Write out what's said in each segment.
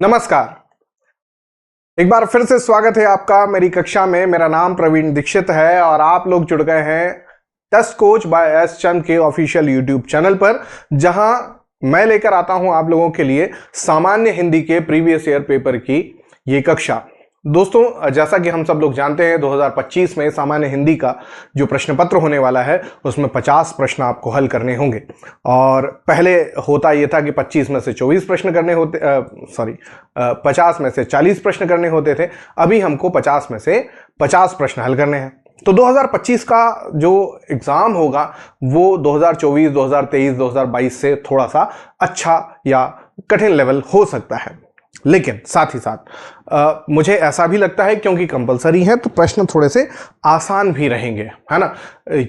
नमस्कार। एक बार फिर से स्वागत है आपका मेरी कक्षा में। मेरा नाम प्रवीण दीक्षित है और आप लोग जुड़ गए हैं टेस्ट कोच बाय एस चंद के ऑफिशियल यूट्यूब चैनल पर, जहां मैं लेकर आता हूं आप लोगों के लिए सामान्य हिंदी के प्रीवियस ईयर पेपर की ये कक्षा। दोस्तों, जैसा कि हम सब लोग जानते हैं 2025 में सामान्य हिंदी का जो प्रश्न पत्र होने वाला है उसमें 50 प्रश्न आपको हल करने होंगे। और पहले होता यह था कि 25 में से 24 प्रश्न करने होते 50 में से 40 प्रश्न करने होते थे। अभी हमको 50 में से 50 प्रश्न हल करने हैं। तो 2025 का जो एग्जाम होगा वो 2024, 2023, 2022 से थोड़ा सा अच्छा या कठिन लेवल हो सकता है, लेकिन साथ ही साथ मुझे ऐसा भी लगता है क्योंकि कंपलसरी है तो प्रश्न थोड़े से आसान भी रहेंगे, है ना।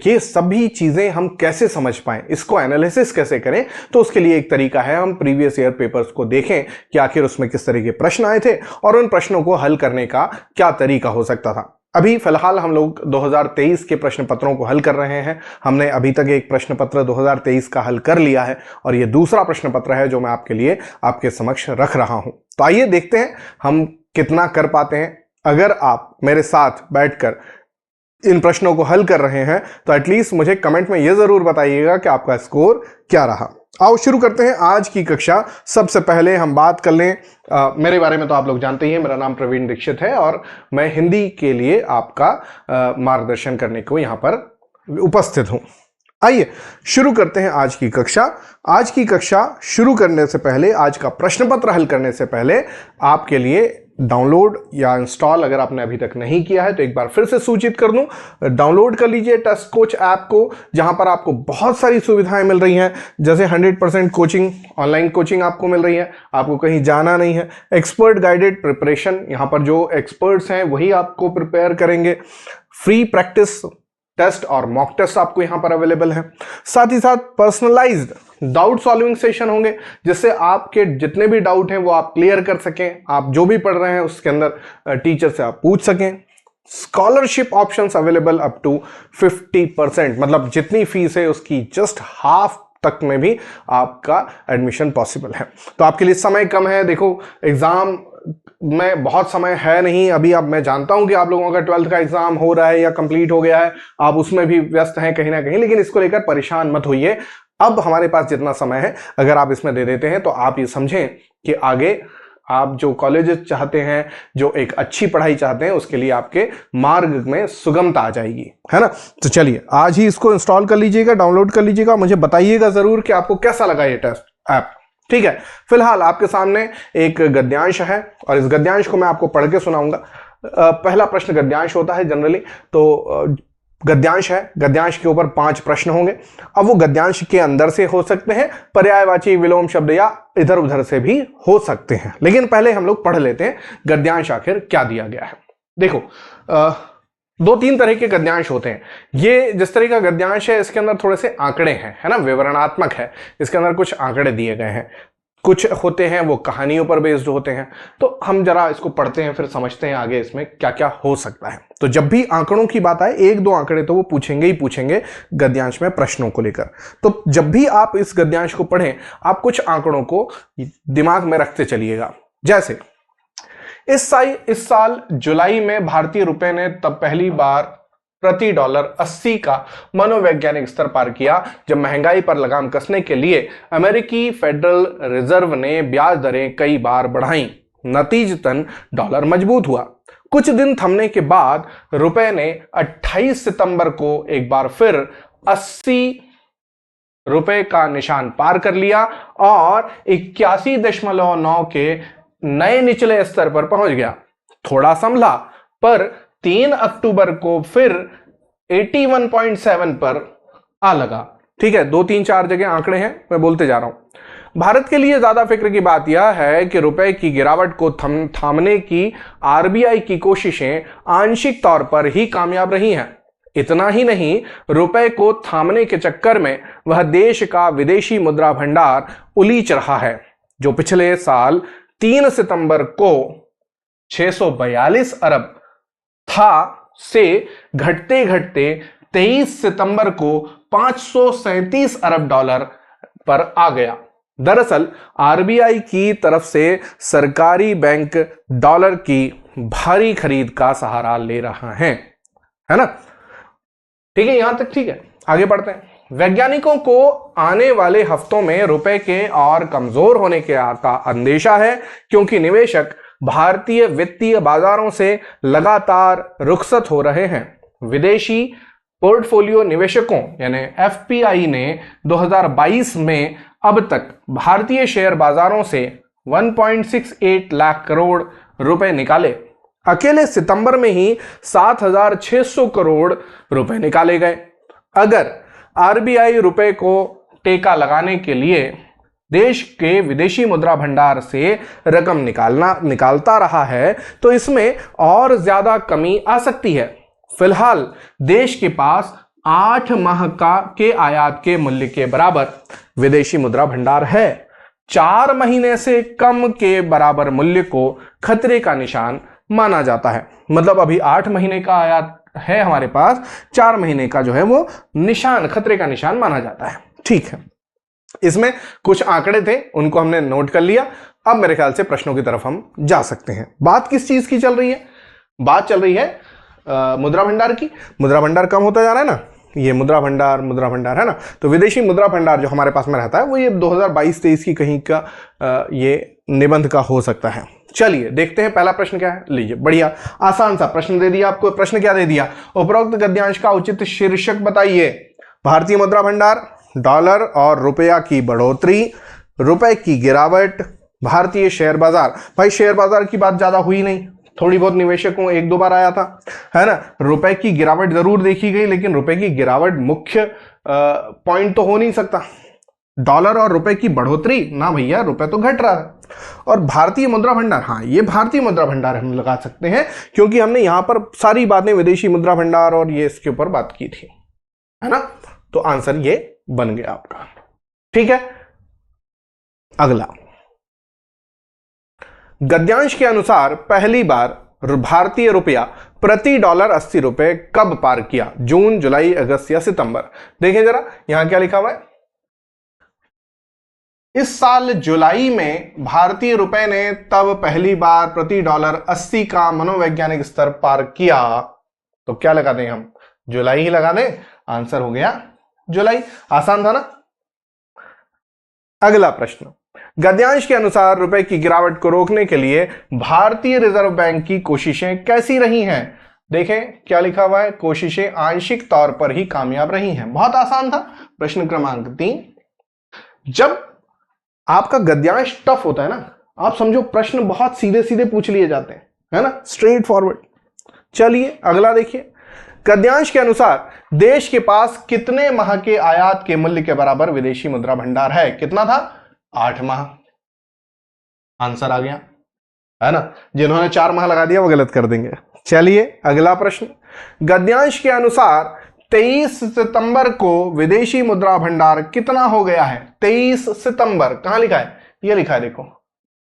ये सभी चीजें हम कैसे समझ पाएं, इसको एनालिसिस कैसे करें, तो उसके लिए एक तरीका है हम प्रीवियस ईयर पेपर्स को देखें कि आखिर उसमें किस तरह के प्रश्न आए थे और उन प्रश्नों को हल करने का क्या तरीका हो सकता था। अभी फिलहाल हम लोग 2023 के प्रश्न पत्रों को हल कर रहे हैं। हमने अभी तक एक प्रश्न पत्र 2023 का हल कर लिया है और ये दूसरा प्रश्न पत्र है जो मैं आपके लिए आपके समक्ष रख रहा हूं। तो आइए देखते हैं हम कितना कर पाते हैं। अगर आप मेरे साथ बैठकर इन प्रश्नों को हल कर रहे हैं तो एटलीस्ट मुझे कमेंट में यह जरूर बताइएगा कि आपका स्कोर क्या रहा। आओ शुरू करते हैं आज की कक्षा। सबसे पहले हम बात कर लें, मेरे बारे में तो आप लोग जानते ही हैं, मेरा नाम प्रवीण दीक्षित है और मैं हिंदी के लिए आपका मार्गदर्शन करने को यहां पर उपस्थित हूं। आइए शुरू करते हैं आज की कक्षा। आज की कक्षा शुरू करने से पहले, आज का प्रश्न पत्र हल करने से पहले आपके लिए डाउनलोड या इंस्टॉल अगर आपने अभी तक नहीं किया है तो एक बार फिर से सूचित कर दूं, डाउनलोड कर लीजिए टेस्ट कोच ऐप को, जहां पर आपको बहुत सारी सुविधाएं मिल रही हैं। जैसे 100% कोचिंग, ऑनलाइन कोचिंग आपको मिल रही है, आपको कहीं जाना नहीं है। एक्सपर्ट गाइडेड प्रिपरेशन, यहां पर जो एक्सपर्ट्स हैं वही आपको प्रिपेयर करेंगे। फ्री प्रैक्टिस टेस्ट और मॉक टेस्ट आपको यहां पर अवेलेबल है। साथ ही साथ पर्सनलाइज्ड डाउट सॉल्विंग सेशन होंगे, जिससे आपके जितने भी डाउट हैं वो आप क्लियर कर सकें। आप जो भी पढ़ रहे हैं उसके अंदर टीचर से आप पूछ सकें। Scholarship options available up to 50%, मतलब जितनी फीस है उसकी जस्ट हाफ तक में भी आपका एडमिशन पॉसिबल है। तो आपके लिए समय कम है। देखो, एग्जाम में बहुत समय है नहीं अभी। अब मैं जानता हूं कि आप लोगों का 12th का एग्जाम हो रहा है या कंप्लीट हो गया है, आप उसमें भी व्यस्त हैं कहीं ना कहीं, लेकिन इसको लेकर परेशान मत होइए। अब हमारे पास जितना समय है अगर आप इसमें दे देते हैं तो आप ये समझें कि आगे आप जो कॉलेज चाहते हैं, जो एक अच्छी पढ़ाई चाहते हैं, उसके लिए आपके मार्ग में सुगमता आ जाएगी, है ना। तो चलिए आज ही इसको इंस्टॉल कर लीजिएगा, डाउनलोड कर लीजिएगा। मुझे बताइएगा जरूर कि आपको कैसा लगा ये टेस्ट ऐप, ठीक है। फिलहाल आपके सामने एक गद्यांश है और इस गद्यांश को मैं आपको पढ़ के सुनाऊंगा। पहला प्रश्न गद्यांश होता है जनरली, तो गद्यांश है, गद्यांश के ऊपर 5 प्रश्न होंगे। अब वो गद्यांश के अंदर से हो सकते हैं, पर्यायवाची विलोम शब्द या इधर उधर से भी हो सकते हैं, लेकिन पहले हम लोग पढ़ लेते हैं गद्यांश आखिर क्या दिया गया है। देखो, 2-3 तरह के गद्यांश होते हैं। ये जिस तरह का गद्यांश है इसके अंदर थोड़े से आंकड़े हैं, है ना, विवरणात्मक है। इसके अंदर कुछ आंकड़े दिए गए हैं, कुछ होते हैं वो कहानियों पर बेस्ड होते हैं। तो हम जरा इसको पढ़ते हैं, फिर समझते हैं आगे इसमें क्या क्या हो सकता है। तो जब भी आंकड़ों की बात आए, 1-2 आंकड़े तो वो पूछेंगे ही पूछेंगे गद्यांश में प्रश्नों को लेकर। तो जब भी आप इस गद्यांश को पढ़ें, आप कुछ आंकड़ों को दिमाग में रखते चलिएगा। जैसे इस साल जुलाई में भारतीय रुपए ने तब पहली बार प्रति $80 का मनोवैज्ञानिक स्तर पार किया जब महंगाई पर लगाम कसने के लिए अमेरिकी फेडरल रिजर्व ने ब्याज दरें कई बार बढ़ाईं। नतीजतन डॉलर मजबूत हुआ। कुछ दिन थमने के बाद रुपए ने 28 सितंबर को एक बार फिर 80 रुपए का निशान पार कर लिया और 81.9 के नए निचले स्तर पर पहुंच गया। थोड़ा संभला, पर 3 अक्टूबर को फिर 81.7 पर आ लगा। ठीक है, 2-3-4 जगह आंकड़े हैं, मैं बोलते जा रहा हूं। भारत के लिए ज्यादा फिक्र की बात यह है कि रुपए की गिरावट को थामने की आरबीआई की कोशिशें आंशिक तौर पर ही कामयाब रही हैं। इतना ही नहीं, रुपए को थामने के चक्कर में वह देश का विदेशी मुद्रा भंडार उलीच रहा है, जो पिछले साल 3 सितंबर को 642 अरब था से घटते घटते 23 सितंबर को 537 अरब डॉलर पर आ गया। दरअसल आरबीआई की तरफ से सरकारी बैंक डॉलर की भारी खरीद का सहारा ले रहा है ना। ठीक है, यहां तक ठीक है। आगे बढ़ते हैं। वैज्ञानिकों को आने वाले हफ्तों में रुपए के और कमजोर होने का अंदेशा है, क्योंकि निवेशक भारतीय वित्तीय बाजारों से लगातार रुखसत हो रहे हैं। विदेशी पोर्टफोलियो निवेशकों यानी एफपीआई ने 2022 में अब तक भारतीय शेयर बाजारों से 1.68 लाख करोड़ रुपए निकाले। अकेले सितंबर में ही 7,600 करोड़ रुपए निकाले गए। अगर आरबीआई रुपए को टेका लगाने के लिए देश के विदेशी मुद्रा भंडार से रकम निकालता रहा है तो इसमें और ज्यादा कमी आ सकती है। फिलहाल देश के पास 8 माह के आयात के मूल्य के बराबर विदेशी मुद्रा भंडार है। 4 महीने से कम के बराबर मूल्य को खतरे का निशान माना जाता है। मतलब अभी 8 महीने का आयात है हमारे पास, 4 महीने का जो है वो निशान, खतरे का निशान माना जाता है। ठीक है, इसमें कुछ आंकड़े थे, उनको हमने नोट कर लिया। अब मेरे ख्याल से प्रश्नों की तरफ हम जा सकते हैं। बात किस चीज की चल रही है? बात चल रही है मुद्रा भंडार की। मुद्रा भंडार कम होता जा रहा है ना, ये मुद्रा भंडार है ना। तो विदेशी मुद्रा भंडार जो हमारे पास में रहता है वो ये 2022-23 की कहीं का ये निबंध का हो सकता है। चलिए देखते हैं पहला प्रश्न क्या है। लीजिए, बढ़िया आसान सा प्रश्न दे दिया आपको। प्रश्न क्या दे दिया? उपरोक्त गद्यांश का उचित शीर्षक बताइए। भारतीय मुद्रा भंडार, डॉलर और रुपया की बढ़ोतरी, रुपए की गिरावट, भारतीय शेयर बाजार। भाई शेयर बाजार की बात ज्यादा हुई नहीं, थोड़ी बहुत निवेशकों 1-2 बार आया था, है ना। रुपए की गिरावट जरूर देखी गई, लेकिन रुपए की गिरावट मुख्य पॉइंट तो हो नहीं सकता। डॉलर और रुपए की बढ़ोतरी ना भैया, रुपए तो घट रहा है। और भारतीय मुद्रा भंडार, हाँ ये भारतीय मुद्रा भंडार हम लगा सकते हैं, क्योंकि हमने यहां पर सारी बातें विदेशी मुद्रा भंडार और ये इसके ऊपर बात की थी, है ना। तो आंसर ये बन गया आपका। ठीक है, अगला गद्यांश के अनुसार पहली बार भारतीय रुपया प्रति डॉलर 80 रुपए कब पार किया? जून, जुलाई, अगस्त या सितंबर? देखें जरा यहां क्या लिखा हुआ है। इस साल जुलाई में भारतीय रुपए ने तब पहली बार प्रति डॉलर 80 का मनोवैज्ञानिक स्तर पार किया। तो क्या लगा दें हम? जुलाई ही लगा दें। आंसर हो गया जुलाई। आसान था ना। अगला प्रश्न, गद्यांश के अनुसार रुपए की गिरावट को रोकने के लिए भारतीय रिजर्व बैंक की कोशिशें कैसी रही हैं? देखें क्या लिखा हुआ है, कोशिशें आंशिक तौर पर ही कामयाब रही हैं। बहुत आसान था। प्रश्न क्रमांक 3, जब आपका गद्यांश टफ होता है ना, आप समझो प्रश्न बहुत सीधे सीधे पूछ लिए जाते हैं, है ना, स्ट्रेट फॉरवर्ड। चलिए अगला देखिए, गद्यांश के अनुसार देश के पास कितने माह के आयात के मूल्य के बराबर विदेशी मुद्रा भंडार है? कितना था? 8 माह। आंसर आ गया, है ना। जिन्होंने 4 माह लगा दिया वो गलत कर देंगे। चलिए अगला प्रश्न, गद्यांश के अनुसार 23 सितंबर को विदेशी मुद्रा भंडार कितना हो गया है? 23 सितंबर कहां लिखा है? ये लिखा है देखो,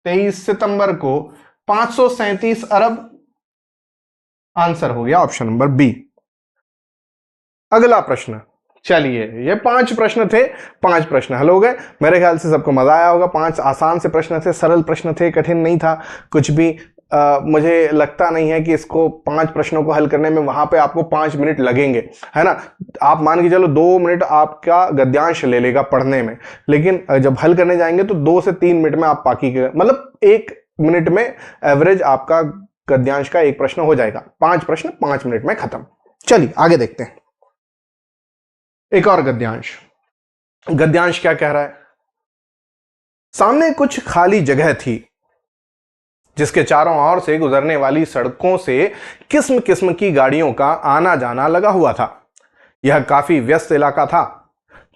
23 सितंबर को 537 अरब। आंसर हो गया ऑप्शन नंबर बी। अगला प्रश्न, चलिए ये 5 प्रश्न थे, 5 प्रश्न हल हो गए। मेरे ख्याल से सबको मजा आया होगा। 5 आसान से प्रश्न थे, सरल प्रश्न थे, कठिन नहीं था कुछ भी। मुझे लगता नहीं है कि इसको 5 प्रश्नों को हल करने में वहां पे आपको 5 मिनट लगेंगे, है ना। आप मान के चलो 2 मिनट आपका गद्यांश ले लेगा पढ़ने में, लेकिन जब हल करने जाएंगे तो 2 से 3 मिनट में आप बाकी के, मतलब 1 मिनट में एवरेज आपका गद्यांश का 1 प्रश्न हो जाएगा। 5 प्रश्न 5 मिनट में खत्म। चलिए आगे देखते हैं। एक और गद्यांश क्या कह रहा है? सामने कुछ खाली जगह थी जिसके चारों ओर से गुजरने वाली सड़कों से किस्म किस्म की गाड़ियों का आना जाना लगा हुआ था। यह काफी व्यस्त इलाका था।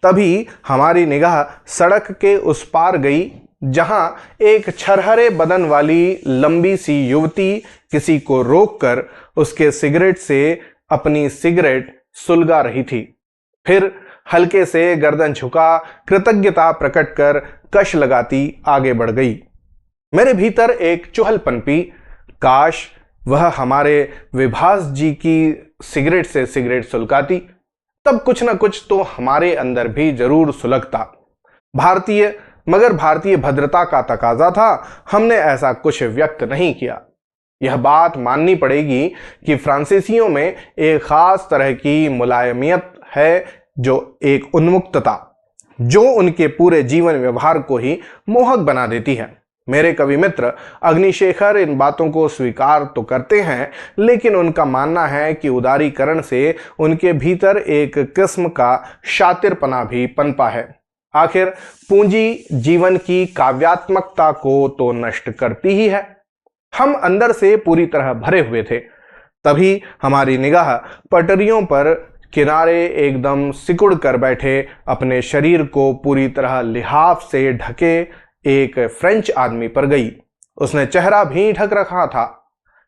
तभी हमारी निगाह सड़क के उस पार गई, जहां एक छरहरे बदन वाली लंबी सी युवती किसी को रोककर उसके सिगरेट से अपनी सिगरेट सुलगा रही थी। फिर हल्के से गर्दन झुका कृतज्ञता प्रकट कर कश लगाती आगे बढ़ गई। मेरे भीतर एक चुहल पनपी, काश वह हमारे विभास जी की सिगरेट से सिगरेट सुलगाती, तब कुछ न कुछ तो हमारे अंदर भी जरूर सुलगता। भारतीय मगर भारतीय भद्रता का तकाजा था, हमने ऐसा कुछ व्यक्त नहीं किया। यह बात माननी पड़ेगी कि फ्रांसीसियों में एक खास तरह की मुलायमियत है, जो एक उन्मुक्तता, जो उनके पूरे जीवन व्यवहार को ही मोहक बना देती है। मेरे कवि मित्र अग्निशेखर इन बातों को स्वीकार तो करते हैं, लेकिन उनका मानना है कि उदारीकरण से उनके भीतर एक किस्म का शातिरपना भी पनपा है। आखिर पूंजी जीवन की काव्यात्मकता को तो नष्ट करती ही है। हम अंदर से पूरी तरह भरे हुए थे, तभी हमारी निगाह पटरियों पर किनारे एकदम सिकुड़ कर बैठे अपने शरीर को पूरी तरह लिहाफ से ढके एक फ्रेंच आदमी पर गई। उसने चेहरा भी ढक रखा था।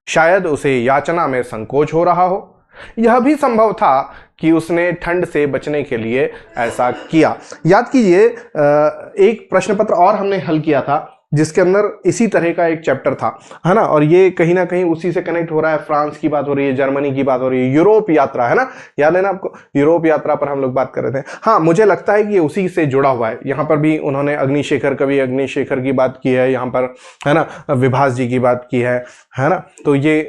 शायद उसे याचना में संकोच हो रहा हो। यह भी संभव था कि उसने ठंड से बचने के लिए ऐसा किया। याद कीजिए, एक प्रश्न पत्र और हमने हल किया था जिसके अंदर इसी तरह का एक चैप्टर था, है ना, और ये कहीं ना कहीं उसी से कनेक्ट हो रहा है। फ्रांस की बात हो रही है, जर्मनी की बात हो रही है, यूरोप यात्रा, है ना, याद है ना आपको, यूरोप यात्रा पर हम लोग बात कर रहे थे। हाँ, मुझे लगता है कि ये उसी से जुड़ा हुआ है। यहाँ पर भी उन्होंने अग्निशेखर, कवि अग्निशेखर की बात की है यहाँ पर, है ना, विभास जी की बात की है ना, तो ये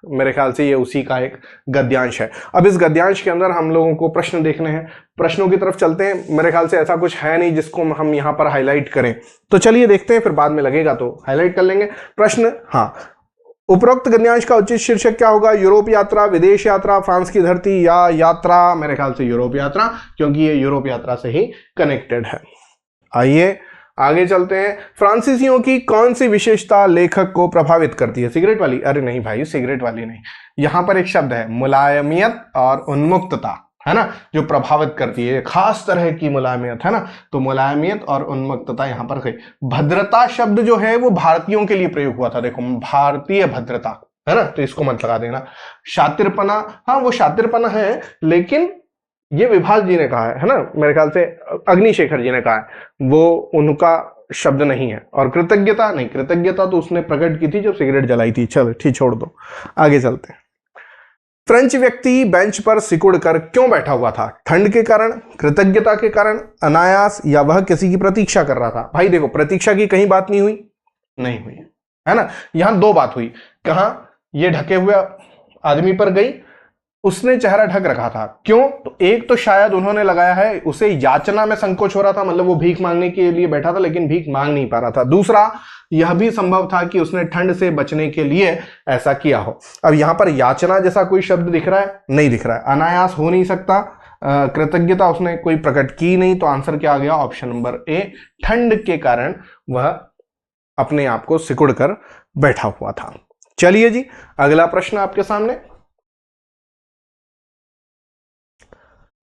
मेरे ख्याल से ये उसी का एक गद्यांश है। अब इस गद्यांश के अंदर हम लोगों को प्रश्न देखने हैं, प्रश्नों की तरफ चलते हैं। मेरे ख्याल से ऐसा कुछ है नहीं जिसको हम यहाँ पर हाईलाइट करें, तो चलिए देखते हैं, फिर बाद में लगेगा तो हाईलाइट कर लेंगे। प्रश्न, हाँ, उपरोक्त गद्यांश का उचित शीर्षक क्या होगा? यूरोप यात्रा, विदेश यात्रा, फ्रांस की धरती या यात्रा? मेरे ख्याल से यूरोप यात्रा, क्योंकि ये यूरोप यात्रा से ही कनेक्टेड है। आइए आगे चलते हैं। फ्रांसीसियों की कौन सी विशेषता लेखक को प्रभावित करती है? सिगरेट वाली? अरे नहीं भाई, सिगरेट वाली नहीं। यहां पर एक शब्द है मुलायमियत और उन्मुक्तता, है ना, जो प्रभावित करती है, खास तरह की मुलायमियत, है ना, तो मुलायमियत और उन्मुक्तता यहां पर गई। भद्रता शब्द जो है वो भारतीयों के लिए प्रयोग हुआ था, देखो, भारतीय भद्रता, है ना, तो इसको मत लगा देना। शातिरपना, हाँ वो शातिरपना है, लेकिन ये विभास जी ने कहा है ना, मेरे ख्याल से अग्निशेखर जी ने कहा है, वो उनका शब्द नहीं है। और कृतज्ञता नहीं, कृतज्ञता तो उसने प्रकट की थी जब सिगरेट जलाई थी। चलो ठीक, छोड़ दो, आगे चलते हैं। फ्रेंच व्यक्ति बेंच पर सिकुड़ कर क्यों बैठा हुआ था? ठंड के कारण, कृतज्ञता के कारण, अनायास, या वह किसी की प्रतीक्षा कर रहा था? भाई देखो, प्रतीक्षा की कहीं बात नहीं हुई, नहीं हुई, है ना। यहां दो बात हुई। कहां? ये ढके हुए आदमी पर गई, उसने चेहरा ढक रखा था। क्यों? तो एक तो शायद उन्होंने लगाया है उसे याचना में संकोच हो रहा था, मतलब वो भीख मांगने के लिए बैठा था लेकिन भीख मांग नहीं पा रहा था। दूसरा, यह भी संभव था कि उसने ठंड से बचने के लिए ऐसा किया हो। अब यहां पर याचना जैसा कोई शब्द दिख रहा है? नहीं दिख रहा है। अनायास हो नहीं सकता, कृतज्ञता उसने कोई प्रकट की नहीं, तो आंसर क्या आ गया? ऑप्शन नंबर ए, ठंड के कारण वह अपने आप को सिकुड़ कर बैठा हुआ था। चलिए जी, अगला प्रश्न आपके सामने।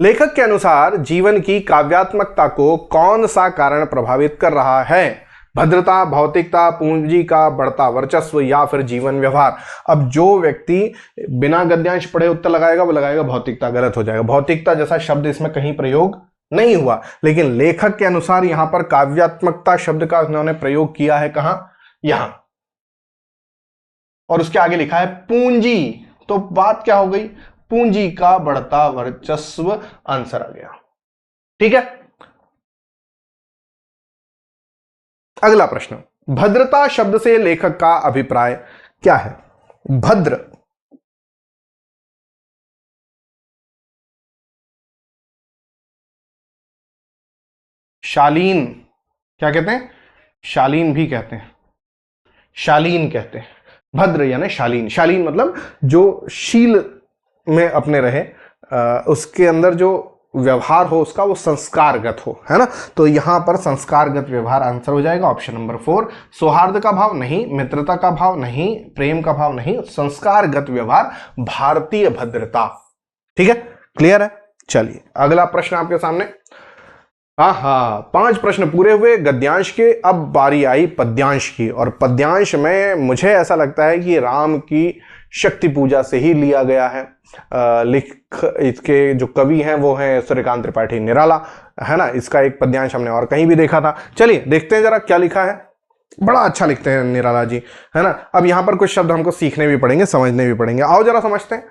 लेखक के अनुसार जीवन की काव्यात्मकता को कौन सा कारण प्रभावित कर रहा है? भद्रता, भौतिकता, पूंजी का बढ़ता वर्चस्व, या फिर जीवन व्यवहार? अब जो व्यक्ति बिना गद्यांश पढ़े उत्तर लगाएगा वो लगाएगा भौतिकता, गलत हो जाएगा। भौतिकता जैसा शब्द इसमें कहीं प्रयोग नहीं हुआ, लेकिन लेखक के अनुसार यहां पर काव्यात्मकता शब्द का उन्होंने प्रयोग किया है। कहां? यहां, और उसके आगे लिखा है पूंजी। तो बात क्या हो गई? पूंजी का बढ़ता वर्चस्व, आंसर आ गया। ठीक है, अगला प्रश्न। भद्रता शब्द से लेखक का अभिप्राय क्या है? भद्र, शालीन, क्या कहते हैं? शालीन भी कहते हैं, शालीन कहते हैं। भद्र यानी शालीन। शालीन मतलब जो शील में अपने रहे, उसके अंदर जो व्यवहार हो उसका वो संस्कारगत हो, है ना, तो यहां पर संस्कारगत व्यवहार आंसर हो जाएगा ऑप्शन नंबर 4। सौहार्द का भाव नहीं, मित्रता का भाव नहीं, प्रेम का भाव नहीं, संस्कारगत व्यवहार, भारतीय भद्रता। ठीक है, क्लियर है। चलिए अगला प्रश्न आपके सामने। हाँ, 5 प्रश्न पूरे हुए गद्यांश के। अब बारी आई पद्यांश की, और पद्यांश में मुझे ऐसा लगता है कि राम की शक्ति पूजा से ही लिया गया है। इसके जो कवि हैं वो हैं सूर्यकांत त्रिपाठी निराला, है ना। इसका एक पद्यांश हमने और कहीं भी देखा था। चलिए देखते हैं जरा क्या लिखा है। बड़ा अच्छा लिखते हैं निराला जी, है ना। अब यहां पर कुछ शब्द हमको सीखने भी पड़ेंगे, समझने भी पड़ेंगे। आओ जरा समझते हैं।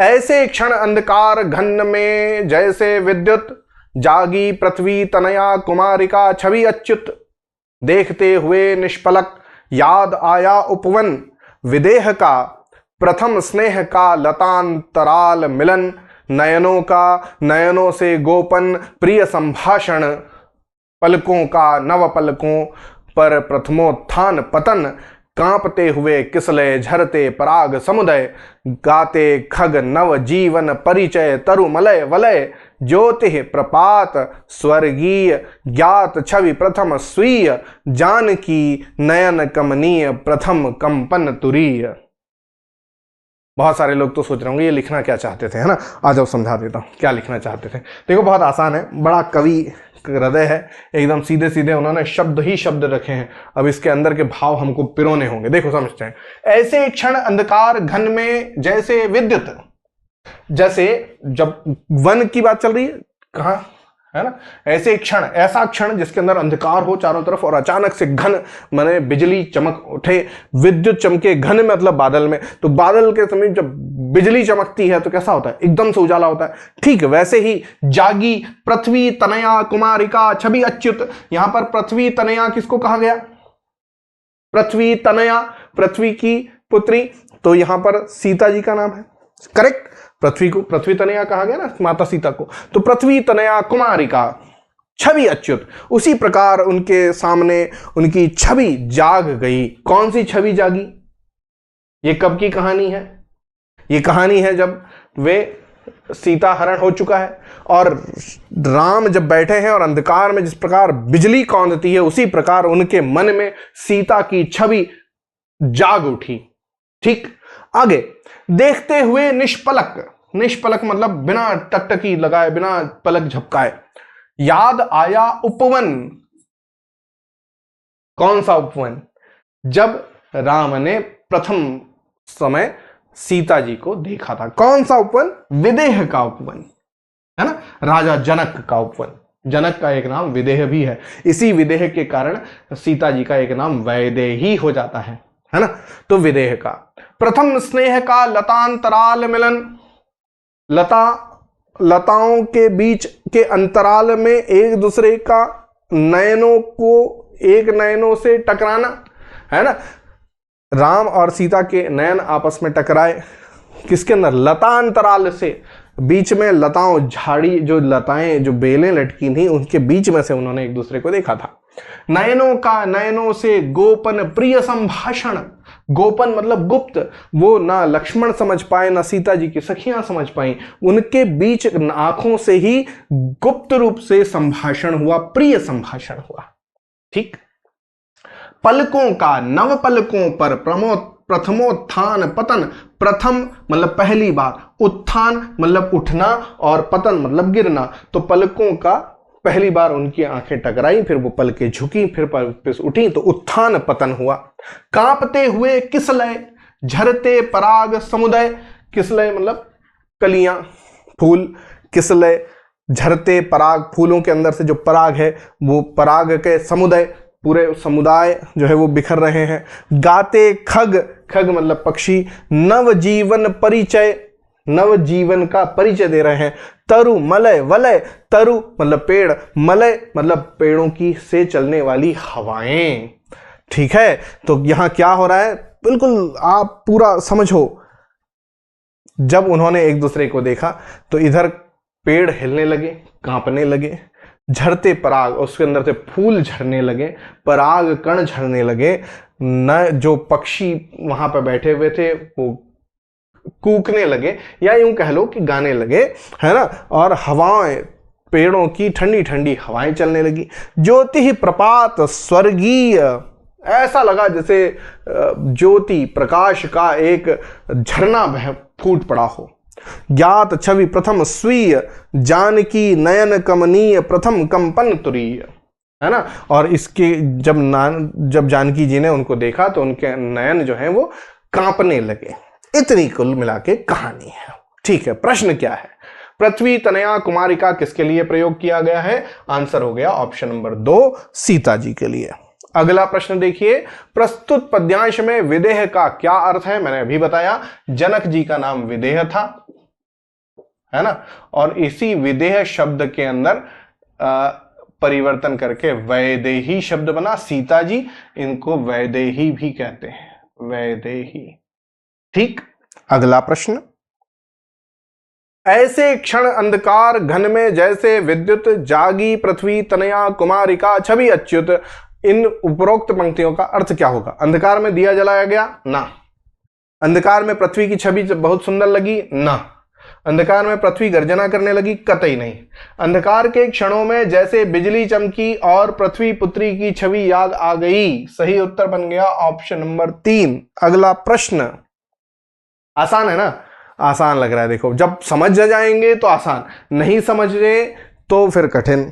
ऐसे क्षण अंधकार घन में जैसे विद्युत, जागी पृथ्वी तनया कुमारिका छवि अच्युत। देखते हुए निष्पलक याद आया उपवन, विदेह का प्रथम स्नेह का लतांतराल मिलन, नयनों का नयनों से गोपन प्रिय संभाषण, पलकों का नव पलकों पर प्रथमोत्थान पतन, कांपते हुए किसले झरते पराग समुदय, गाते खग नव जीवन परिचय तरुमलय वलय, ज्योति प्रपात स्वर्गीय ज्ञात छवि प्रथम स्वीय, जानकी नयन कमनीय प्रथम कंपन तुरीय। बहुत सारे लोग तो सोच रहे होंगे ये लिखना क्या चाहते थे, है ना। आ जाओ समझा देता हूँ क्या लिखना चाहते थे। देखो बहुत आसान है, बड़ा कवि हृदय है, एकदम सीधे सीधे उन्होंने शब्द ही शब्द रखे हैं। अब इसके अंदर के भाव हमको पिरोने होंगे। देखो समझते हैं। ऐसे क्षण अंधकार घन में जैसे विद्युत, जैसे जब वन की बात चल रही है, कहाँ है ना, ऐसे क्षण, ऐसा क्षण जिसके अंदर अंधकार हो चारों तरफ और अचानक से घन माने बिजली चमक उठे, विद्युत चमके, घन मतलब बादल में, तो बादल के समीप जब बिजली चमकती है तो कैसा होता है, एकदम से उजाला होता है। ठीक वैसे ही जागी पृथ्वी तनया कुमारिका छवि अच्युत। यहां पर पृथ्वी तनया किसको कहा गया, पृथ्वी तनया, पृथ्वी की पुत्री, तो यहां पर सीता जी का नाम है, करेक्ट। पृथ्वी को पृथ्वी तनया कहा गया ना माता सीता को, तो पृथ्वी तनया कुमारिका छवि अच्युत। उसी प्रकार उनके सामने उनकी छवि जाग गई। कौन सी छवि जागी, ये कब की कहानी है, ये कहानी है जब वे सीता हरण हो चुका है और राम जब बैठे हैं और अंधकार में जिस प्रकार बिजली कौंधती है उसी प्रकार उनके मन में सीता की छवि जाग उठी। ठीक, आगे देखते हुए निष्पलक, निष्पलक मतलब बिना टकटकी लगाए, बिना पलक झपकाए, याद आया उपवन। कौन सा उपवन, जब राम ने प्रथम समय सीता जी को देखा था। कौन सा उपवन, विदेह का उपवन, है ना, राजा जनक का उपवन। जनक का एक नाम विदेह भी है, इसी विदेह के कारण सीता जी का एक नाम वैदेही हो जाता है ना। तो विदेह का प्रथम स्नेह का लतांतराल मिलन, लताओं के बीच के अंतराल में एक दूसरे का नयनों को एक नयनों से टकराना, है ना। राम और सीता के नयन आपस में टकराए, किसके अंदर, लतांतराल से, बीच में लताओं, झाड़ी जो लताएं जो बेलें लटकी थी उनके बीच में से उन्होंने एक दूसरे को देखा था। नयनों का नयनों से गोपन प्रिय संभाषण, गोपन मतलब गुप्त, वो ना लक्ष्मण समझ पाए ना सीता जी की सखियां समझ पाई, उनके बीच आंखों से ही गुप्त रूप से संभाषण हुआ, प्रिय संभाषण हुआ। ठीक, पलकों का नव पलकों पर प्रथमोत्थान पतन, प्रथम मतलब पहली बार, उत्थान मतलब उठना और पतन मतलब गिरना, तो पलकों का पहली बार उनकी आंखें टकराई, फिर वो पलकें झुकी, फिर उठी, तो उत्थान पतन हुआ। कांपते हुए किसलय झरते पराग समुदय, किसलय मतलब कलियां, फूल, किसलय झरते पराग, फूलों के अंदर से जो पराग है वो पराग के समुदाय, पूरे समुदाय जो है वो बिखर रहे हैं। गाते खग, खग मतलब पक्षी, नव जीवन परिचय, नव जीवन का परिचय दे रहे हैं। तरु मलय वलय, तरु मतलब पेड़, मलय मतलब पेड़ों की से चलने वाली हवाएं। ठीक है, तो यहां क्या हो रहा है, बिल्कुल आप पूरा समझो। जब उन्होंने एक दूसरे को देखा तो इधर पेड़ हिलने लगे, कांपने लगे, झरते पराग, उसके अंदर से फूल झरने लगे, पराग कण झरने लगे, न जो पक्षी वहां पर बैठे हुए थे वो कूकने लगे, या यूं कह लो कि गाने लगे, है ना, और हवाएं, पेड़ों की ठंडी ठंडी हवाएं चलने लगी। ज्योति ही प्रपात स्वर्गीय, ऐसा लगा जैसे ज्योति प्रकाश का एक झरना बह फूट पड़ा हो। ज्ञात छवि प्रथम स्वीय, जानकी नयन कमनीय प्रथम कंपन तुरीय, है ना। और इसके जब जानकी जी ने उनको देखा तो उनके नयन जो हैं वो कांपने लगे। इतनी कुल मिला के कहानी है। ठीक है, प्रश्न क्या है, पृथ्वी तनया कुमारिका किसके लिए प्रयोग किया गया है, आंसर हो गया ऑप्शन नंबर 2 सीता जी के लिए। अगला प्रश्न देखिए, प्रस्तुत पद्यांश में विदेह का क्या अर्थ है, मैंने अभी बताया, जनक जी का नाम विदेह था, है ना, और इसी विदेह शब्द के अंदर परिवर्तन करके वैदेही शब्द बना। सीता जी, इनको वैदेही भी कहते हैं, वैदेही। ठीक, अगला प्रश्न। ऐसे क्षण अंधकार घन में जैसे विद्युत, जागी पृथ्वी तनया कुमारिका छवि अच्युत, इन उपरोक्त पंक्तियों का अर्थ क्या होगा? अंधकार में दिया जलाया गया ना, अंधकार में पृथ्वी की छवि बहुत सुंदर लगी ना, अंधकार में पृथ्वी गर्जना करने लगी, कतई नहीं। अंधकार के क्षणों में जैसे बिजली चमकी और पृथ्वी पुत्री की छवि याद आ गई। सही उत्तर बन गया ऑप्शन नंबर 3। अगला प्रश्न, आसान है ना? आसान लग रहा है, देखो जब समझ जाएंगे तो आसान, नहीं समझे तो फिर कठिन।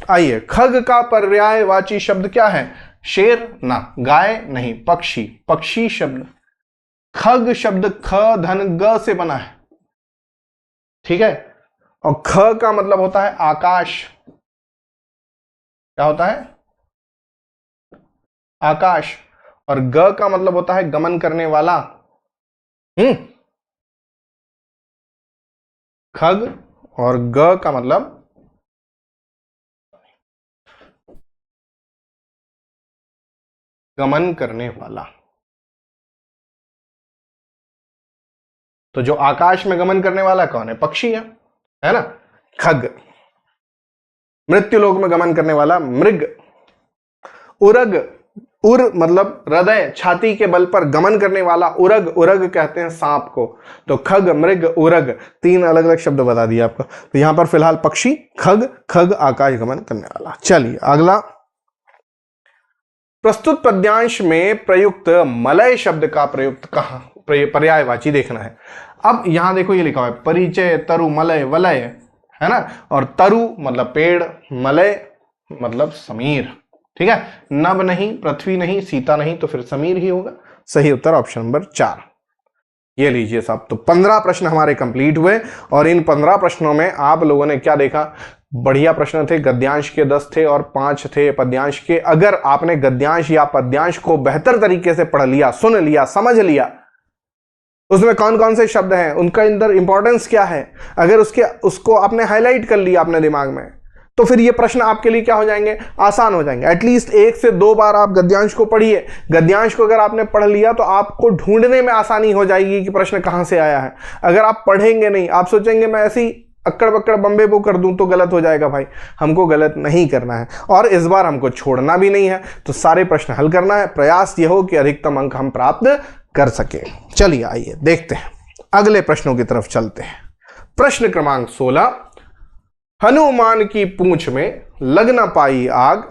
आइए, खग का पर्यायवाची शब्द क्या है? शेर ना, गाय नहीं, पक्षी। पक्षी शब्द, खग शब्द ख धन ग से बना है, ठीक है, और ख का मतलब होता है आकाश। क्या होता है? आकाश। और ग का मतलब होता है गमन करने वाला। खग और ग का मतलब गमन करने वाला। तो जो आकाश में गमन करने वाला कौन है? पक्षी है ना? खग। मृत्युलोक में गमन करने वाला मृग। उरग, उर मतलब हृदय, छाती के बल पर गमन करने वाला उरग, उरग कहते हैं सांप को। तो खग, मृग, उरग, 3 अलग अलग शब्द बता दिए आपको। तो यहां पर फिलहाल पक्षी, खग, खग आकाश गमन करने वाला। चलिए अगला, प्रस्तुत पद्यांश में प्रयुक्त मलय शब्द का प्रयुक्त कहां, पर्यायवाची देखना है। अब यहां देखो ये लिखा हुआ है परिचय तरु मलय वलय, है ना? और तरु मतलब पेड़, मलय मतलब समीर, ठीक है। नभ नहीं, पृथ्वी नहीं, सीता नहीं, तो फिर समीर ही होगा। सही उत्तर ऑप्शन नंबर 4। ये लीजिए साहब, तो 15 प्रश्न हमारे कंप्लीट हुए और इन 15 प्रश्नों में आप लोगों ने क्या देखा? बढ़िया प्रश्न थे, गद्यांश के 10 थे और 5 थे पद्यांश के। अगर आपने गद्यांश या पद्यांश को बेहतर तरीके से पढ़ लिया, सुन लिया, समझ लिया, उसमें कौन कौन से शब्द हैं, उनका अंदर इंपॉर्टेंस क्या है, अगर उसको आपने हाईलाइट कर लिया अपने दिमाग में, तो फिर ये प्रश्न आपके लिए क्या हो जाएंगे? आसान हो जाएंगे। एटलीस्ट 1 से 2 बार आप गद्यांश को पढ़िए। गद्यांश को अगर आपने पढ़ लिया तो आपको ढूंढने में आसानी हो जाएगी कि प्रश्न कहां से आया है। अगर आप पढ़ेंगे नहीं, आप सोचेंगे मैं ऐसी अक्कड़ बक्कड़ बम्बे बो कर दूं, तो गलत हो जाएगा भाई। हमको गलत नहीं करना है और इस बार हमको छोड़ना भी नहीं है, तो सारे प्रश्न हल करना है। प्रयास ये हो कि अधिकतम अंक हम प्राप्त कर सके। चलिए आइए देखते हैं, अगले प्रश्नों की तरफ चलते हैं। प्रश्न क्रमांक 16, हनुमान की पूंछ में लग न पाई आग,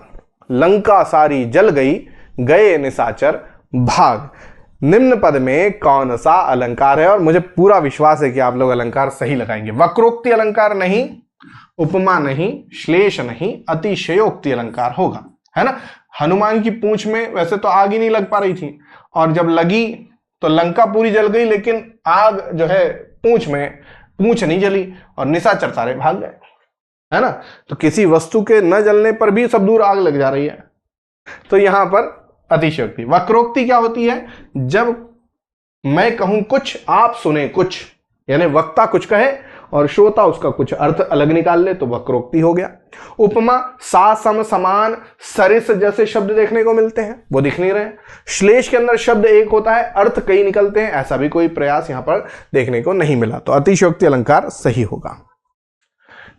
लंका सारी जल गई, गए निशाचर भाग। निम्न पद में कौन सा अलंकार है? और मुझे पूरा विश्वास है कि आप लोग अलंकार सही लगाएंगे। वक्रोक्ति अलंकार नहीं, उपमा नहीं, श्लेष नहीं, अतिशयोक्ति अलंकार होगा, है ना? हनुमान की पूंछ में वैसे तो आग ही नहीं लग पा रही थी, और जब लगी तो लंका पूरी जल गई, लेकिन आग जो है पूंछ में, पूंछ नहीं जली और निशाचर सारे भाग गए, है ना? तो किसी वस्तु के न जलने पर भी सब दूर आग लग जा रही है। तो यहां पर अतिशयोक्ति। वक्रोक्ति क्या होती है? जब मैं कहूं कुछ, आप सुने कुछ, यानी वक्ता कुछ कहे और श्रोता उसका कुछ अर्थ अलग निकाल ले, तो वक्रोक्ति हो गया। उपमा, सा, सम, समान, सरिस जैसे शब्द देखने को मिलते हैं, वो दिख नहीं रहे। श्लेष के अंदर शब्द एक होता है, अर्थ कई निकलते हैं, ऐसा भी कोई प्रयास यहां पर देखने को नहीं मिला, तो अतिशयोक्ति अलंकार सही होगा।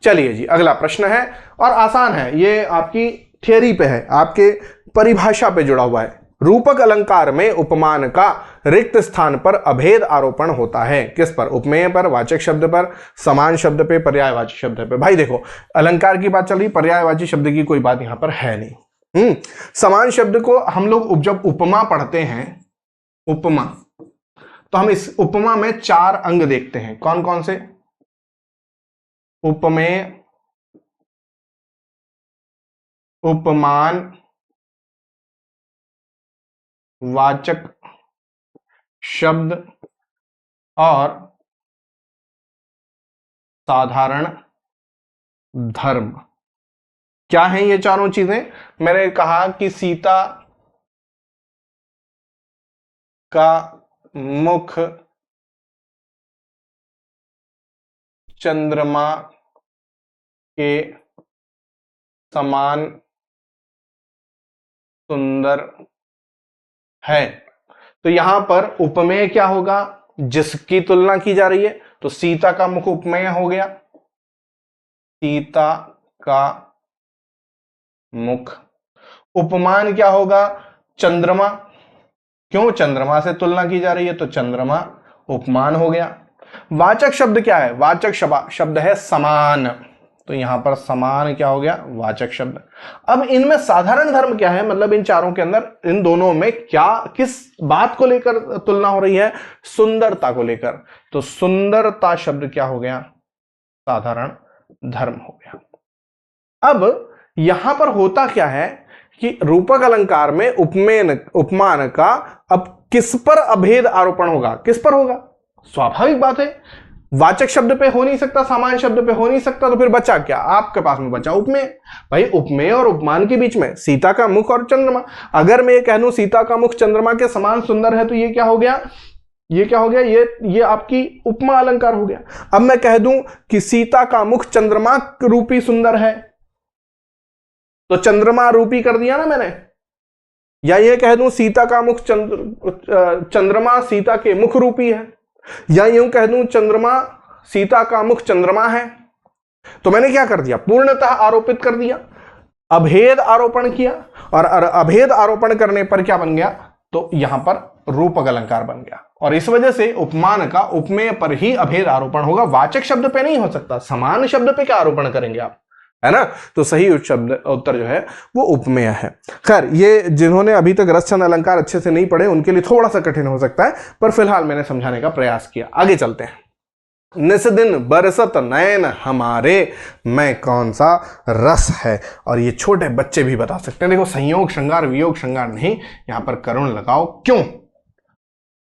चलिए जी, अगला प्रश्न है और आसान है, ये आपकी थियरी पे है, आपके परिभाषा पे जुड़ा हुआ है। रूपक अलंकार में उपमान का रिक्त स्थान पर अभेद आरोपण होता है। किस पर? उपमेय पर, वाचक शब्द पर, समान शब्द पे, पर्यायवाची शब्द पे। भाई देखो, अलंकार की बात चल रही, पर्यायवाची शब्द की कोई बात यहां पर है नहीं। समान शब्द को हम लोग जब उपमा पढ़ते हैं, उपमा, तो हम इस उपमा में 4 अंग देखते हैं। कौन कौन से? उपमेय, उपमान, वाचक शब्द और साधारण धर्म। क्या है ये चारों चीजें? मैंने कहा कि सीता का मुख चंद्रमा के समान सुंदर है। तो यहां पर उपमेय क्या होगा, जिसकी तुलना की जा रही है, तो सीता का मुख उपमेय हो गया, सीता का मुख। उपमान क्या होगा, चंद्रमा, क्यों चंद्रमा से तुलना की जा रही है, तो चंद्रमा उपमान हो गया। वाचक शब्द क्या है, वाचक शब्द है समान, तो यहां पर समान क्या हो गया, वाचक शब्द। अब इनमें साधारण धर्म क्या है, मतलब इन चारों के अंदर इन दोनों में क्या, किस बात को लेकर तुलना हो रही है, सुंदरता को लेकर, तो सुंदरता शब्द क्या हो गया, साधारण धर्म हो गया। अब यहां पर होता क्या है कि रूपक अलंकार में उपमान का अब किस पर अभेद आरोपण होगा, किस पर होगा, स्वाभाविक बात है, वाचक शब्द पे हो नहीं सकता, सामान्य शब्द पे हो नहीं सकता, तो फिर बचा क्या, आपके पास में बचा उपमेय। भाई उपमेय और उपमान के बीच में सीता का मुख और चंद्रमा, अगर मैं ये कह दूं सीता का मुख चंद्रमा के समान सुंदर है, तो ये क्या हो गया, ये क्या हो गया, ये आपकी उपमा अलंकार हो गया। अब मैं कह दूं कि सीता का मुख चंद्रमा रूपी सुंदर है, तो चंद्रमा रूपी कर दिया ना मैंने। या ये कह दूं सीता का मुख चंद्रमा सीता के मुख रूपी है, या यूं कह दूं चंद्रमा सीता का मुख चंद्रमा है, तो मैंने क्या कर दिया, पूर्णतः आरोपित कर दिया, अभेद आरोपण किया, और अभेद आरोपण करने पर क्या बन गया, तो यहां पर रूपक अलंकार बन गया। और इस वजह से उपमान का उपमेय पर ही अभेद आरोपण होगा, वाचक शब्द पे नहीं हो सकता। समान शब्द पे क्या आरोपण करेंगे आप, है ना। तो सही उत्तर जो है वो उपमेय है। खैर, ये जिन्होंने अभी तक रसछंद अलंकार अच्छे से नहीं पढ़े उनके लिए थोड़ा सा कठिन हो सकता है, पर फिलहाल मैंने समझाने का प्रयास किया। आगे चलते हैं। निस दिन बरसत नयन हमारे में कौन सा रस है, और ये छोटे बच्चे भी बता सकते हैं। देखो, संयोग श्रृंगार वियोग श्रृंगार नहीं, यहां पर करुण लगाओ। क्यों,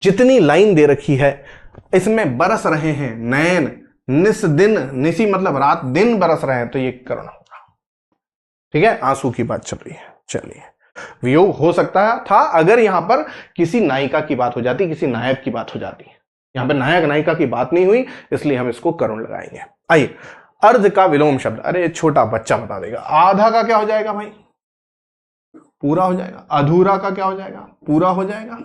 जितनी लाइन दे रखी है इसमें बरस रहे हैं नयन, निस दिन, निसी मतलब रात, दिन बरस रहे हैं, तो ये करुण होगा। ठीक है, आंसू की बात चल रही है। चलिए, वियोग हो सकता था अगर यहां पर किसी नायिका की बात हो जाती, किसी नायक की बात हो जाती। यहां पर नायक नायिका की बात नहीं हुई, इसलिए हम इसको करुण लगाएंगे। आइए, अर्ध का विलोम शब्द, अरे छोटा बच्चा बता देगा। आधा का क्या हो जाएगा भाई, पूरा हो जाएगा। अधूरा का क्या हो जाएगा, पूरा हो जाएगा,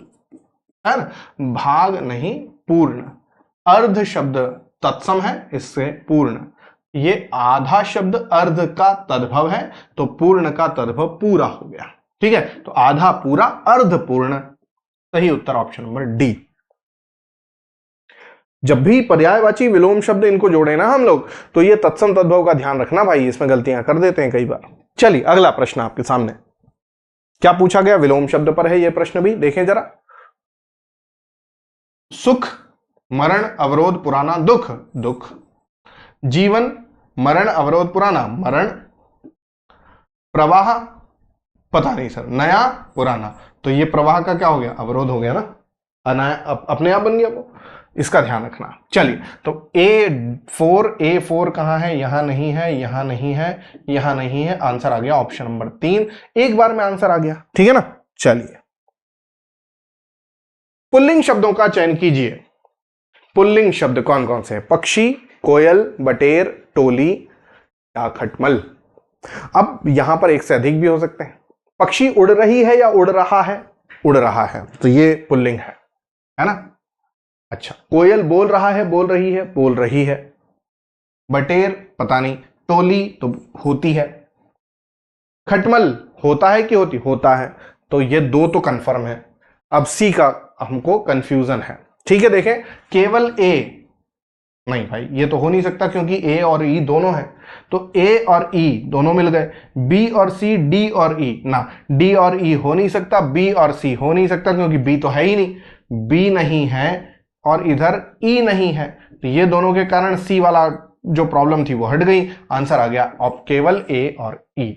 है ना। भाग नहीं, पूर्ण। अर्ध शब्द तत्सम है, इससे पूर्ण। ये आधा शब्द अर्ध का तद्भव है, तो पूर्ण का तद्भव पूरा हो गया। ठीक है, तो आधा पूरा, अर्ध पूर्ण। सही उत्तर ऑप्शन नंबर डी। जब भी पर्यायवाची विलोम शब्द इनको जोड़े ना हम लोग, तो ये तत्सम तद्भव का ध्यान रखना भाई, इसमें गलतियां कर देते हैं कई बार। चलिए, अगला प्रश्न आपके सामने क्या पूछा गया, विलोम शब्द पर है यह प्रश्न भी, देखें जरा। सुख मरण अवरोध पुराना दुख, दुख। जीवन मरण अवरोध पुराना, मरण। प्रवाह पता नहीं सर, नया पुराना, तो ये प्रवाह का क्या हो गया, अवरोध हो गया ना, अपने आप बन गया वो, इसका ध्यान रखना। चलिए, तो A4 कहां है, यहां नहीं है, यहां नहीं है, यहां नहीं है, आंसर आ गया ऑप्शन नंबर 3। एक बार में आंसर आ गया, ठीक है ना। चलिए, पुल्लिंग शब्दों का चयन कीजिए। पुल्लिंग शब्द कौन कौन से हैं, पक्षी, कोयल, बटेर, टोली या खटमल। अब यहां पर एक से अधिक भी हो सकते हैं। पक्षी उड़ रही है या उड़ रहा है, उड़ रहा है, तो ये पुल्लिंग है ना। अच्छा, कोयल बोल रहा है, बोल रही है, बोल रही है। बटेर पता नहीं, टोली तो होती है। खटमल होता है कि होती, होता है, तो ये दो तो कंफर्म है। अब सी का हमको कंफ्यूजन है। ठीक है, देखें, केवल ए नहीं भाई, ये तो हो नहीं सकता क्योंकि ए और ई दोनों है, तो ए और ई दोनों मिल गए। बी और सी, डी और ई ना, डी और ई हो नहीं सकता, बी और सी हो नहीं सकता क्योंकि बी तो है ही नहीं, बी नहीं है और इधर ई नहीं है, तो ये दोनों के कारण सी वाला जो प्रॉब्लम थी वो हट गई। आंसर आ गया केवल ए और ई।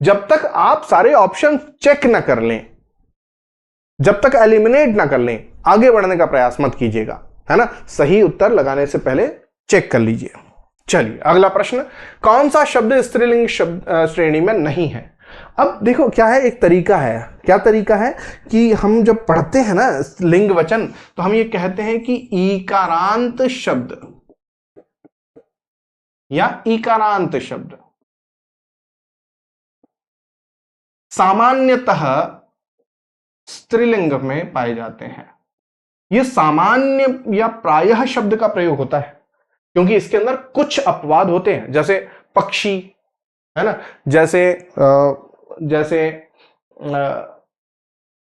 जब तक आप सारे ऑप्शन चेक ना कर लें, जब तक एलिमिनेट ना कर लें, आगे बढ़ने का प्रयास मत कीजिएगा, है ना। सही उत्तर लगाने से पहले चेक कर लीजिए। चलिए, अगला प्रश्न, कौन सा शब्द स्त्रीलिंग शब्द श्रेणी में नहीं है। अब देखो क्या है, एक तरीका है, क्या तरीका है कि हम जब पढ़ते हैं ना लिंग वचन, तो हम ये कहते हैं कि ईकारांत शब्द या ईकारांत शब्द, सामान्यतः स्त्रीलिंग में पाए जाते हैं। ये सामान्य या प्रायः शब्द का प्रयोग होता है क्योंकि इसके अंदर कुछ अपवाद होते हैं, जैसे पक्षी, है ना, जैसे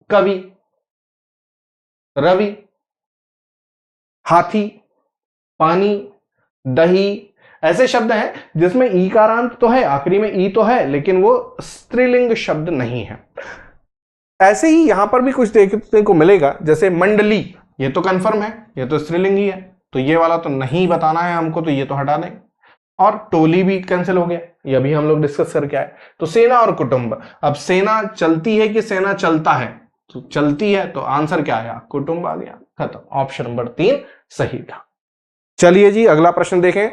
कवि, रवि, हाथी, पानी, दही, ऐसे शब्द हैं जिसमें ईकारांत तो है, आखिरी में ई तो है, लेकिन वो स्त्रीलिंग शब्द नहीं है। ऐसे ही यहां पर भी कुछ देखने को मिलेगा, जैसे मंडली, ये तो कंफर्म है, ये तो स्त्रीलिंग ही है, तो ये वाला तो नहीं बताना है हमको, तो ये तो हटा दें। और टोली भी कैंसिल हो गया, ये भी हम लोग डिस्कस करके आए। तो सेना और कुटुंब, अब सेना चलती है कि सेना चलता है, तो चलती है, तो आंसर क्या आया, कुटुंब आ गया, खत्म। ऑप्शन नंबर 3 सही था। चलिए जी अगला प्रश्न देखें।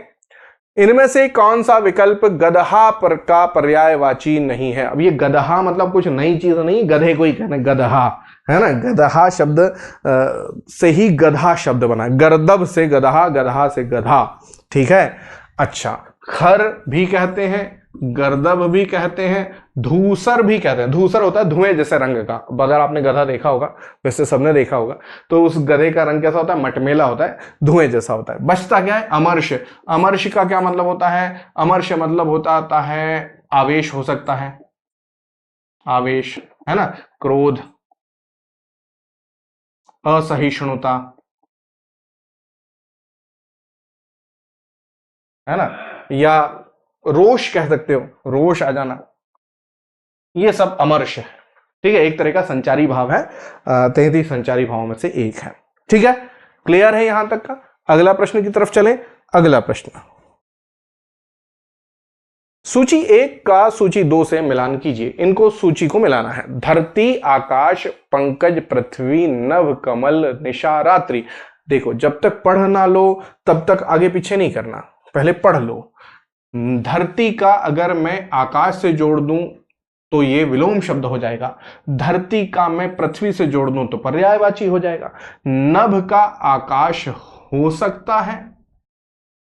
इनमें से कौन सा विकल्प गदहा पर का पर्यायवाची नहीं है? अब ये गदहा मतलब कुछ नई चीज नहीं, गधे को ही कहना गदहा, है ना, गदहा शब्द से ही गधा शब्द बना, गर्दब से गदहा, गदहा से गधा, ठीक है। अच्छा, खर भी कहते हैं, गर्दब भी कहते हैं, धूसर भी कहते हैं। धूसर होता है धुएं जैसे रंग का, अगर आपने गधा देखा होगा, वैसे सबने देखा होगा, तो उस गधे का रंग कैसा होता है, मटमेला होता है, धुएं जैसा होता है। बचता क्या है, अमर्ष। अमर्ष का क्या मतलब होता है, अमर्ष मतलब होता है आवेश, हो सकता है आवेश, है ना, क्रोध, असहिष्णुता, है ना, या रोष कह सकते हो, रोष आ जाना, ये सब अमर्ष है, ठीक है। एक तरह का संचारी भाव है, 33 संचारी भावों में से एक है, ठीक है। क्लियर है यहां तक का? अगला प्रश्न की तरफ चलें। अगला प्रश्न, सूची 1 का सूची 2 से मिलान कीजिए। इनको सूची को मिलाना है। धरती, आकाश, पंकज, पृथ्वी, नभ, कमल, निशा, रात्रि। देखो, जब तक पढ़ ना लो तब तक आगे पीछे नहीं करना, पहले पढ़ लो। धरती का अगर मैं आकाश से जोड़ दूं तो ये विलोम शब्द हो जाएगा। धरती का मैं पृथ्वी से जोड़ दूं तो पर्यायवाची हो जाएगा। नभ का आकाश हो सकता है,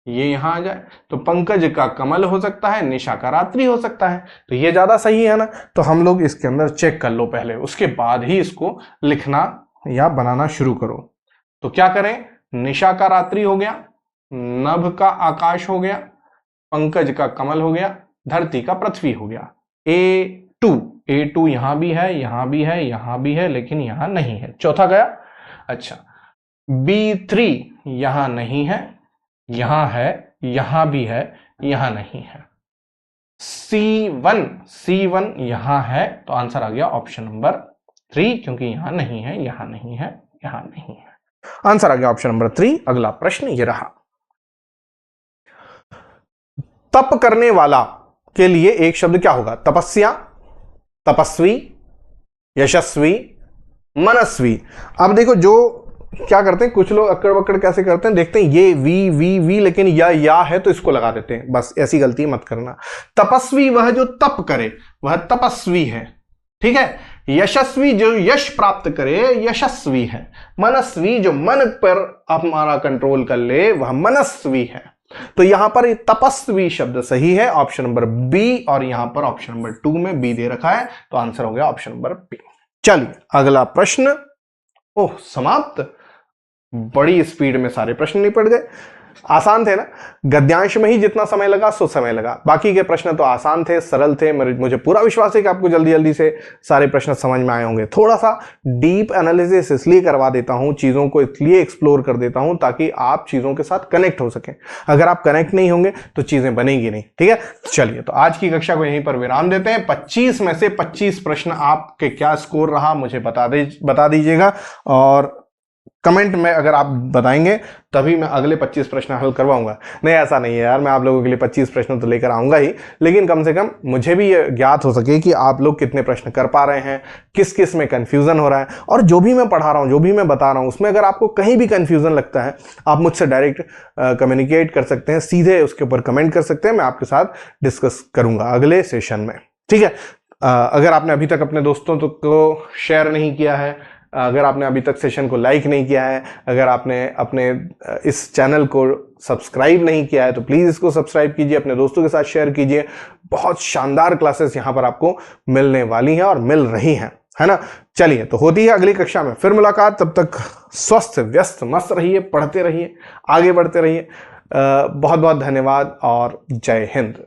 ये यहां आ जाए, तो पंकज का कमल हो सकता है, निशा का रात्रि हो सकता है, तो ये ज्यादा सही है ना। तो हम लोग इसके अंदर चेक कर लो पहले, उसके बाद ही इसको लिखना या बनाना शुरू करो। तो क्या करें, निशा का रात्रि हो गया, नभ का आकाश हो गया, पंकज का कमल हो गया, धरती का पृथ्वी हो गया। A2 यहां भी है, यहां भी है, यहां भी है, लेकिन यहां नहीं है। चौथा गया। अच्छा, B3 यहां नहीं है, यहां है, यहां भी है, यहां नहीं है। C1 यहां है, तो आंसर आ गया ऑप्शन नंबर 3, क्योंकि यहां नहीं है, यहां नहीं है, यहां नहीं है। आंसर आ गया ऑप्शन नंबर 3। अगला प्रश्न ये रहा। तप करने वाला के लिए एक शब्द क्या होगा? तपस्या, तपस्वी, यशस्वी, मनस्वी। अब देखो, जो क्या करते हैं कुछ लोग अक्कड़ बक्कड़ कैसे करते हैं, देखते हैं ये वी लेकिन या है तो इसको लगा देते हैं, बस ऐसी गलती मत करना। तपस्वी वह जो तप करे, वह तपस्वी है, ठीक है। यशस्वी जो यश प्राप्त करे, यशस्वी है। मनस्वी जो मन पर हमारा कंट्रोल कर ले, वह मनस्वी है। तो यहां पर तपस्वी शब्द सही है, ऑप्शन नंबर बी, और यहां पर ऑप्शन नंबर 2 में बी दे रखा है, तो आंसर हो गया ऑप्शन नंबर बी। चलिए अगला प्रश्न। ओह, समाप्त। बड़ी स्पीड में सारे प्रश्न निपट गए। आसान थे ना, गद्यांश में ही जितना समय लगा सो समय लगा, बाकी के प्रश्न तो आसान थे, सरल थे। मुझे पूरा विश्वास है कि आपको जल्दी जल्दी से सारे प्रश्न समझ में आए होंगे। थोड़ा सा डीप एनालिसिस इसलिए करवा देता हूं, चीज़ों को इसलिए एक्सप्लोर कर देता हूं ताकि आप चीज़ों के साथ कनेक्ट हो सकें। अगर आप कनेक्ट नहीं होंगे तो चीज़ें बनेंगी नहीं, ठीक है। चलिए, तो आज की कक्षा को यहीं पर विराम देते हैं। 25 में से 25 प्रश्न आपके क्या स्कोर रहा मुझे बता दीजिएगा, और कमेंट में अगर आप बताएंगे तभी मैं अगले 25 प्रश्न हल करवाऊंगा। नहीं, ऐसा नहीं है यार, मैं आप लोगों के लिए 25 प्रश्न तो लेकर आऊंगा ही, लेकिन कम से कम मुझे भी ये ज्ञात हो सके कि आप लोग कितने प्रश्न कर पा रहे हैं, किस किस में कंफ्यूजन हो रहा है, और जो भी मैं पढ़ा रहा हूं, जो भी मैं बता रहा हूं, उसमें अगर आपको कहीं भी कंफ्यूजन लगता है, आप मुझसे डायरेक्ट कम्युनिकेट कर सकते हैं, सीधे उसके ऊपर कमेंट कर सकते हैं, मैं आपके साथ डिस्कस करूंगा अगले सेशन में, ठीक है। अगर आपने अभी तक अपने दोस्तों को शेयर नहीं किया है, अगर आपने अभी तक सेशन को लाइक नहीं किया है, अगर आपने अपने इस चैनल को सब्सक्राइब नहीं किया है तो प्लीज़ इसको सब्सक्राइब कीजिए, अपने दोस्तों के साथ शेयर कीजिए। बहुत शानदार क्लासेस यहाँ पर आपको मिलने वाली हैं और मिल रही हैं, है ना। चलिए, तो होती है अगली कक्षा में फिर मुलाकात। तब तक स्वस्थ व्यस्त मस्त रहिए, पढ़ते रहिए, आगे बढ़ते रहिए। बहुत बहुत धन्यवाद और जय हिंद।